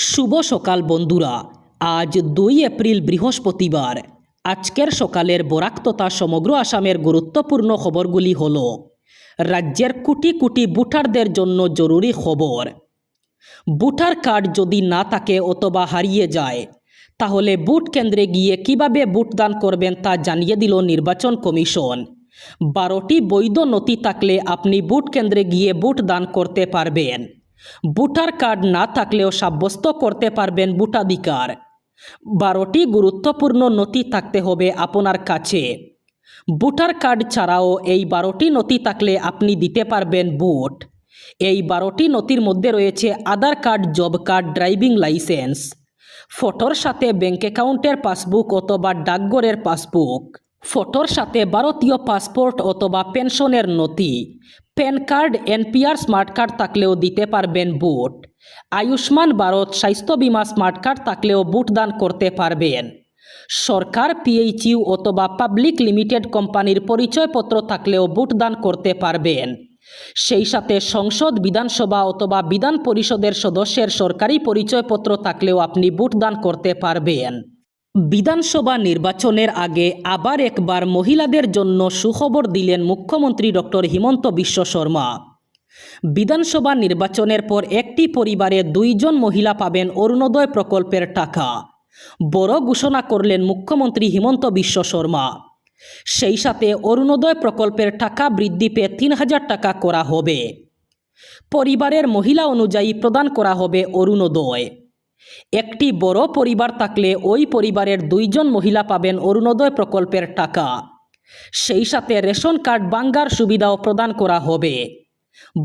শুভ সকাল বন্ধুরা। আজ 2 এপ্রিল বৃহস্পতিবার। আজকের সকালের বরাক তথা সমগ্র আসামের গুরুত্বপূর্ণ খবরগুলি হল: রাজ্যের কোটি কোটি ভোটারদের জন্য জরুরি খবর। ভোটার কার্ড যদি না থাকে অথবা হারিয়ে যায় তাহলে ভোট কেন্দ্রে গিয়ে কিভাবে ভোটদান করবেন তা জানিয়ে দিল নির্বাচন কমিশন। 12টি বৈধ নথি থাকলে আপনি ভোট কেন্দ্রে গিয়ে ভোটদান করতে পারবেন। ভোটার কার্ড না থাকলেও সাব্যস্ত করতে পারবেন ভোটাধিকার। 12টি গুরুত্বপূর্ণ নথি থাকতে হবে আপনার কাছে। ভোটার কার্ড ছাড়াও এই 12টি নথি থাকলে আপনি দিতে পারবেন ভোট। এই 12টি নথির মধ্যে রয়েছে Aadhaar card, job card, driving licence, ফটোর সাথে ব্যাঙ্ক অ্যাকাউন্টের পাসবুক অথবা ডাকঘরের পাসবুক, ফটোর সাথে ভারতীয় পাসপোর্ট অথবা পেনশনের নথি, pan card, NPR smart card থাকলেও দিতে পারবেন ভোট। আয়ুষ্মান ভারত স্বাস্থ্য বিমা স্মার্ট কার্ড থাকলেও ভোটদান করতে পারবেন। সরকার, পিএইচইউ অথবা পাবলিক লিমিটেড কোম্পানির পরিচয়পত্র থাকলেও ভোটদান করতে পারবেন। সেই সাথে সংসদ, বিধানসভা অথবা বিধান পরিষদের সদস্যের সরকারি পরিচয়পত্র থাকলেও আপনি ভোটদান করতে পারবেন। বিধানসভা নির্বাচনের আগে আবার একবার মহিলাদের জন্য সুখবর দিলেন মুখ্যমন্ত্রী ডক্টর হিমন্ত বিশ্ব শর্মা। বিধানসভা নির্বাচনের পর একটি পরিবারে 2 জন মহিলা পাবেন অরুণোদয় প্রকল্পের টাকা। বড় ঘোষণা করলেন মুখ্যমন্ত্রী হিমন্ত বিশ্ব শর্মা। সেই সাথে অরুণোদয় প্রকল্পের টাকা বৃদ্ধি পেয়ে 3000 টাকা করা হবে। পরিবারের মহিলা অনুযায়ী প্রদান করা হবে অরুণোদয়। একটি বড় পরিবার থাকলে ওই পরিবারের 2 জন মহিলা পাবেন অরুণোদয় প্রকল্পের টাকা। সেই সাথে রেশন কার্ড ভাঙার সুবিধাও প্রদান করা হবে।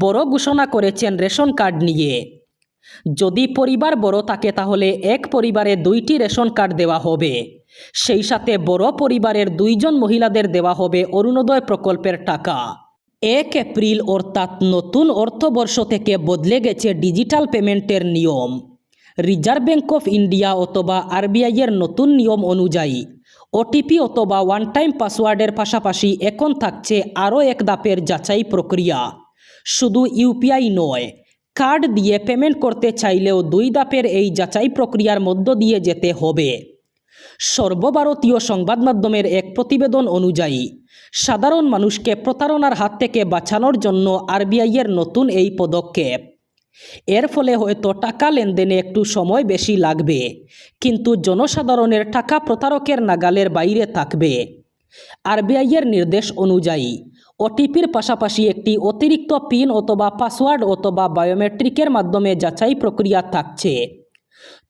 বড় ঘোষণা করেছেন রেশন কার্ড নিয়ে। যদি পরিবার বড় থাকে তাহলে এক পরিবারে 2টি রেশন কার্ড দেওয়া হবে। সেই সাথে বড় পরিবারের 2 জন মহিলাদের দেওয়া হবে অরুণোদয় প্রকল্পের টাকা। 1 এপ্রিল অর্থাৎ নতুন অর্থবর্ষ থেকে বদলে গেছে ডিজিটাল পেমেন্টের নিয়ম। রিজার্ভ ব্যাঙ্ক অফ ইন্ডিয়া অথবা আরবিআইয়ের নতুন নিয়ম অনুযায়ী ওটিপি অথবা ওয়ান টাইম পাসওয়ার্ডের পাশাপাশি এখন থাকছে আরও এক ধাপের যাচাই প্রক্রিয়া। শুধু ইউপিআই নয়, কার্ড দিয়ে পেমেন্ট করতে চাইলেও 2 ধাপের এই যাচাই প্রক্রিয়ার মধ্য দিয়ে যেতে হবে। সর্বভারতীয় সংবাদ মাধ্যমের এক প্রতিবেদন অনুযায়ী সাধারণ মানুষকে প্রতারণার হাত থেকে বাঁচানোর জন্য আরবিআইয়ের নতুন এই পদক্ষেপ। এর ফলে হয়তো টাকা লেনদেনে একটু সময় বেশি লাগবে, কিন্তু জনসাধারণের টাকা প্রতারকের নাগালের বাইরে থাকবে। আরবিআইয়ের নির্দেশ অনুযায়ী ওটিপির পাশাপাশি একটি অতিরিক্ত পিন অথবা পাসওয়ার্ড অথবা বায়োমেট্রিকের মাধ্যমে যাচাই প্রক্রিয়া থাকছে।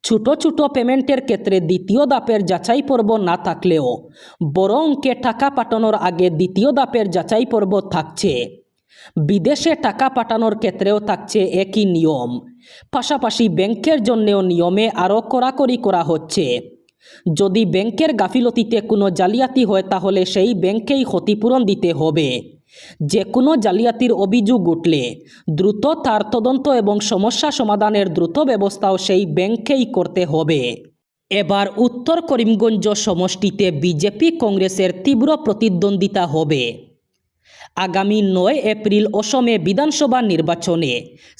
ছোট ছোট পেমেন্টের ক্ষেত্রে দ্বিতীয় ধাপের যাচাই পর্ব না থাকলেও বড় অঙ্কে টাকা পাঠানোর আগে দ্বিতীয় ধাপের যাচাই পর্ব থাকছে। বিদেশে টাকা পাঠানোর ক্ষেত্রেও থাকছে একই নিয়ম। পাশাপাশি ব্যাংকের জন্যেও নিয়মে আরও কড়াকড়ি করা হচ্ছে। যদি ব্যাংকের গাফিলতিতে কোনো জালিয়াতি হয় তাহলে সেই ব্যাংকেই ক্ষতিপূরণ দিতে হবে। যে কোনো জালিয়াতির অভিযোগ উঠলে দ্রুত তার তদন্ত এবং সমস্যা সমাধানের দ্রুত ব্যবস্থাও সেই ব্যাংকেই করতে হবে। এবার উত্তর করিমগঞ্জ সমষ্টিতে বিজেপি কংগ্রেসের তীব্র প্রতিদ্বন্দ্বিতা হবে। আগামী 9 এপ্রিল অসমে বিধানসভা নির্বাচনে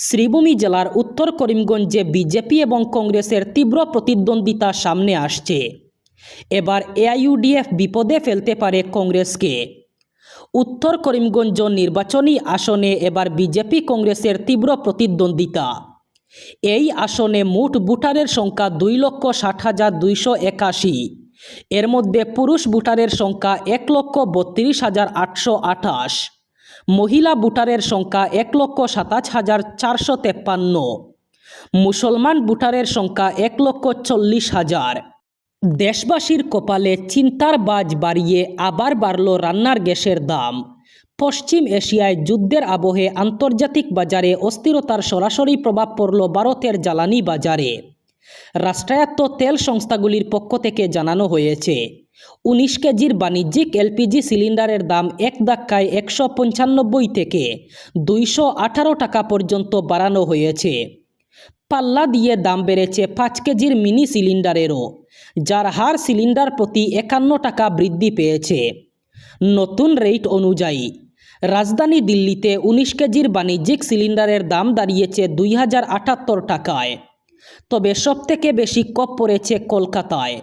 শ্রীভূমি জেলার উত্তর করিমগঞ্জে বিজেপি এবং কংগ্রেসের তীব্র প্রতিদ্বন্দ্বিতা সামনে আসছে। এবার এআইইউডিএফ বিপদে ফেলতে পারে কংগ্রেসকে। উত্তর করিমগঞ্জ নির্বাচনী আসনে এবার বিজেপি কংগ্রেসের তীব্র প্রতিদ্বন্দ্বিতা। এই আসনে মোট ভোটারের সংখ্যা 2,60,281। এর মধ্যে পুরুষ ভোটারের সংখ্যা 1,32,828, মহিলা ভোটারের সংখ্যা 1,27,453, মুসলমান ভোটারের সংখ্যা 1,40,000। দেশবাসীর কপালে চিন্তার বাজ বাড়িয়ে আবার বাড়ল রান্নার গ্যাসের দাম। পশ্চিম এশিয়ায় যুদ্ধের আবহে আন্তর্জাতিক বাজারে অস্থিরতার সরাসরি প্রভাব পড়ল ভারতের জ্বালানি বাজারে। রাষ্ট্রায়ত্ত তেল সংস্থাগুলির পক্ষ থেকে জানানো হয়েছে 19 কেজির বাণিজ্যিক এলপিজি সিলিন্ডারের দাম এক ধাক্কায় 195 থেকে 218 টাকা পর্যন্ত বাড়ানো হয়েছে। পাল্লা দিয়ে দাম বেড়েছে 5 কেজির মিনি সিলিন্ডারেরও, যার হার সিলিন্ডার প্রতি 51 টাকা বৃদ্ধি পেয়েছে। নতুন রেট অনুযায়ী রাজধানী দিল্লিতে 19 কেজির বাণিজ্যিক সিলিন্ডারের দাম দাঁড়িয়েছে 2078 টাকায়। তবে সবথেকে বেশি কোপ পড়েছে কলকাতায়।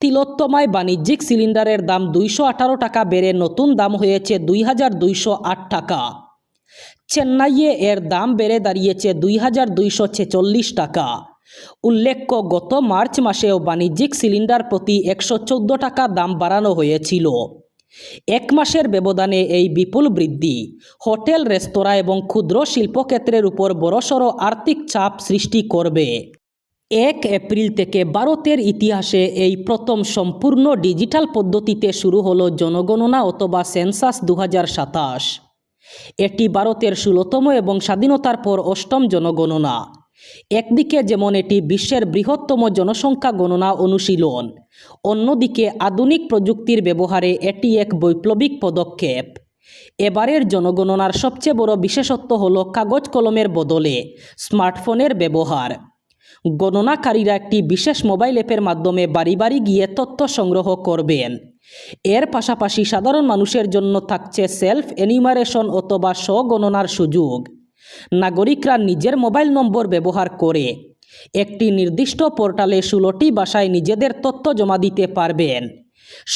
তিলোত্তমায় বাণিজ্যিক সিলিন্ডারের দাম 218 টাকা বেড়ে নতুন দাম হয়েছে 2208 টাকা। চেন্নাইয়ে এর দাম বেড়ে দাঁড়িয়েছে 2246 টাকা। উল্লেখ্য, গত মার্চ মাসেও বাণিজ্যিক সিলিন্ডার প্রতি 114 টাকা দাম বাড়ানো হয়েছিল। এক মাসের ব্যবধানে এই বিপুল বৃদ্ধি হোটেল, রেস্তোরাঁ এবং ক্ষুদ্র শিল্পক্ষেত্রের উপর বড়সড় আর্থিক চাপ সৃষ্টি করবে। 1 এপ্রিল থেকে ভারতের ইতিহাসে এই প্রথম সম্পূর্ণ ডিজিটাল পদ্ধতিতে শুরু হলো জনগণনা অথবা সেন্সাস 2027। এটি ভারতের 16তম এবং স্বাধীনতার পর 8ম জনগণনা। একদিকে যেমন এটি বিশ্বের বৃহত্তম জনসংখ্যা গণনা অনুশীলন, অন্যদিকে আধুনিক প্রযুক্তির ব্যবহারে এটি এক বৈপ্লবিক পদক্ষেপ। এবারের জনগণনার সবচেয়ে বড় বিশেষত্ব হল কাগজ কলমের বদলে স্মার্টফোনের ব্যবহার। গণনাকারীরা একটি বিশেষ মোবাইল অ্যাপের মাধ্যমে বাড়ি বাড়ি গিয়ে তথ্য সংগ্রহ করবেন। এর পাশাপাশি সাধারণ মানুষের জন্য থাকছে সেলফ এনিউমারেশন অথবা স্বগণনার সুযোগ। নাগরিকরা নিজের মোবাইল নম্বর ব্যবহার করে একটি নির্দিষ্ট পোর্টালে 16টি ভাষায় নিজেদের তথ্য জমা দিতে পারবেন।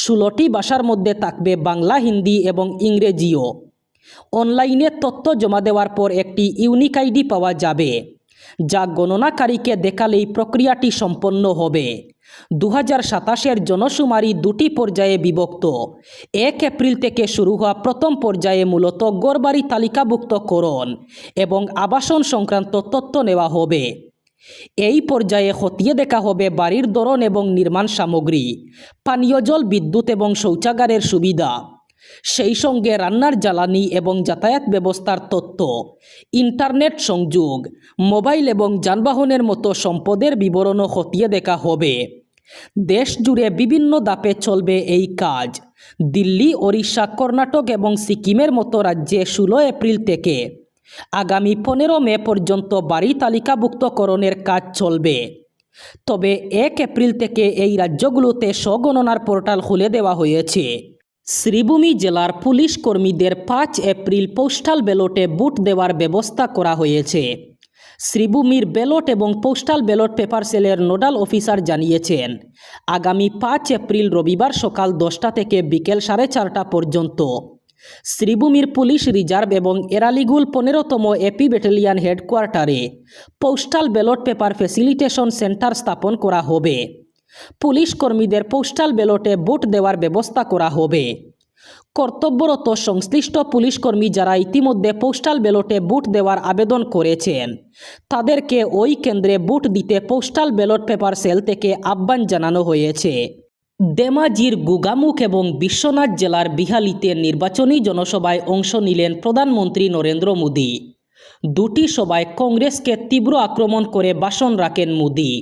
16টি ভাষার মধ্যে থাকবে বাংলা, হিন্দি এবং ইংরেজিও। অনলাইনে তথ্য জমা দেওয়ার পর একটি ইউনিক আইডি পাওয়া যাবে, যা গণনাকারীকে দেখালেই প্রক্রিয়াটি সম্পন্ন হবে। 2027-এর জনশুমারি 2টি পর্যায়ে বিভক্ত। 1 এপ্রিল থেকে শুরু হওয়া প্রথম পর্যায়ে মূলত গড়বাড়ি তালিকাভুক্তকরণ এবং আবাসন সংক্রান্ত তথ্য নেওয়া হবে। এই পর্যায়ে খতিয়ে দেখা হবে বাড়ির ধরন এবং নির্মাণ সামগ্রী, পানীয় জল, বিদ্যুৎ এবং শৌচাগারের সুবিধা, সেই সঙ্গে রান্নার জ্বালানি এবং যাতায়াত ব্যবস্থার তথ্য, ইন্টারনেট সংযোগ, মোবাইল এবং যানবাহনের মতো সম্পদের বিবরণও খতিয়ে দেখা হবে। দেশ জুড়ে বিভিন্ন ধাপে চলবে এই কাজ। দিল্লি, ওড়িশা, কর্ণাটক এবং সিকিমের মতো রাজ্যে 16 এপ্রিল থেকে আগামী 15 মে পর্যন্ত বাড়ি তালিকাভুক্তকরণের কাজ চলবে। তবে 1 এপ্রিল থেকে এই রাজ্যগুলোতে স্বগণনার পোর্টাল খুলে দেওয়া হয়েছে। শ্রীভূমি জেলার পুলিশ কর্মীদের 5 এপ্রিল পোস্টাল ব্যালটে ভোট দেওয়ার ব্যবস্থা করা হয়েছে। শ্রীভূমির ব্যালট এবং পোস্টাল ব্যালট পেপার সেলের নোডাল অফিসার জানিয়েছেন, আগামী 5 এপ্রিল রবিবার সকাল 10টা থেকে বিকেল 4:30 পর্যন্ত শ্রীভূমির পুলিশ রিজার্ভ এবং এরালিগুল 15তম এপি ব্যাটালিয়ন হেডকোয়ার্টারে postal ballot paper facilitation centre স্থাপন করা হবে। পুলিশ কর্মীদের পোস্টাল ব্যালটে ভোট দেওয়ার ব্যবস্থা করা হবে। কর্তব্যরত সংশ্লিষ্ট পুলিশ কর্মী যারা ইতিমধ্যে পোস্টাল ব্যালটে ভোট দেওয়ার আবেদন করেছেন, তাদেরকে ওই কেন্দ্রে ভোট দিতে পোস্টাল ব্যালট পেপার সেল থেকে আহ্বান জানানো হয়েছে। ধেমাজির গোগামুখ এবং বিশ্বনাথ জেলার বিহালিতে নির্বাচনী জনসভায় অংশ নিলেন প্রধানমন্ত্রী নরেন্দ্র মোদী। 2টি সভায় কংগ্রেসকে তীব্র আক্রমণ করে ভাষণ রাখেন মোদী।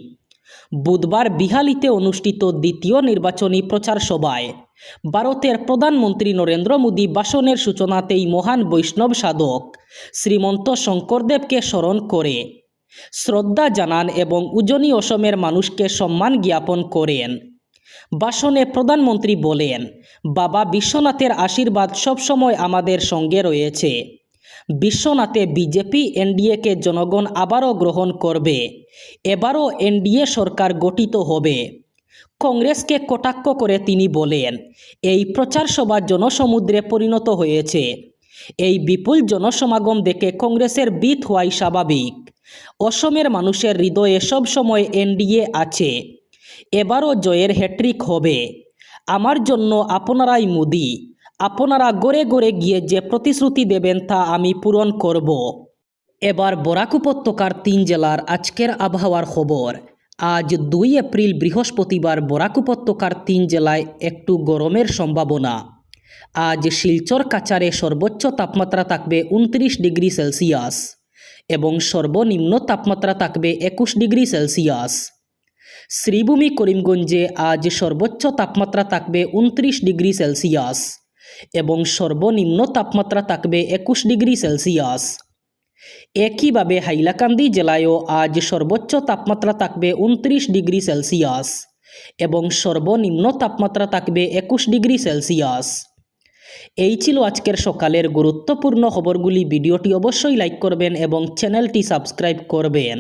বুধবার বিহালিতে অনুষ্ঠিত দ্বিতীয় নির্বাচনী প্রচার সভায় ভারতের প্রধানমন্ত্রী নরেন্দ্র মোদী ভাষণের সূচনাতেই মহান বৈষ্ণব সাধক শ্রীমন্ত শঙ্করদেবকে স্মরণ করে শ্রদ্ধা জানান এবং উজনি অসমের মানুষকে সম্মান জ্ঞাপন করেন। ভাষণে প্রধানমন্ত্রী বলেন, বাবা বিশ্বনাথের আশীর্বাদ সবসময় আমাদের সঙ্গে রয়েছে। বিশ্বনাথে বিজেপি এনডিএকে জনগণ আবারও গ্রহণ করবে। এবারও এনডিএ সরকার গঠিত হবে। কংগ্রেসকে কটাক্ষ করে তিনি বলেন, এই প্রচার সভা জনসমুদ্রে পরিণত হয়েছে। এই বিপুল জনসমাগম দেখে কংগ্রেসের ভীত হওয়াই স্বাভাবিক। অসমের মানুষের হৃদয়ে সবসময় এনডিএ আছে। এবারও জয়ের হ্যাট্রিক হবে। আমার জন্য আপনারাই মোদি। আপনারা গড়ে গড়ে গিয়ে যে প্রতিশ্রুতি দেবেন তা আমি পূরণ করব। এবার বরাক উপত্যকার 3 জেলার আজকের আবহাওয়ার খবর। আজ 2 এপ্রিল বৃহস্পতিবার বরাক উপত্যকার 3 জেলায় একটু গরমের সম্ভাবনা। আজ শিলচর কাছাড়ে সর্বোচ্চ তাপমাত্রা থাকবে 29 ডিগ্রি সেলসিয়াস এবং সর্বনিম্ন তাপমাত্রা থাকবে 21 ডিগ্রি সেলসিয়াস। শ্রীভূমি করিমগঞ্জে আজ সর্বোচ্চ তাপমাত্রা থাকবে 29 ডিগ্রি সেলসিয়াস এবং সর্বনিম্ন তাপমাত্রা থাকবে 21 ডিগ্রি সেলসিয়াস। একইভাবে হাইলাকান্দি জেলায়ও আজ সর্বোচ্চ তাপমাত্রা থাকবে 29 ডিগ্রি সেলসিয়াস এবং সর্বনিম্ন তাপমাত্রা থাকবে 21 ডিগ্রি সেলসিয়াস। এই ছিল আজকের সকালের গুরুত্বপূর্ণ খবরগুলি। ভিডিওটি অবশ্যই লাইক করবেন এবং চ্যানেলটি সাবস্ক্রাইব করবেন।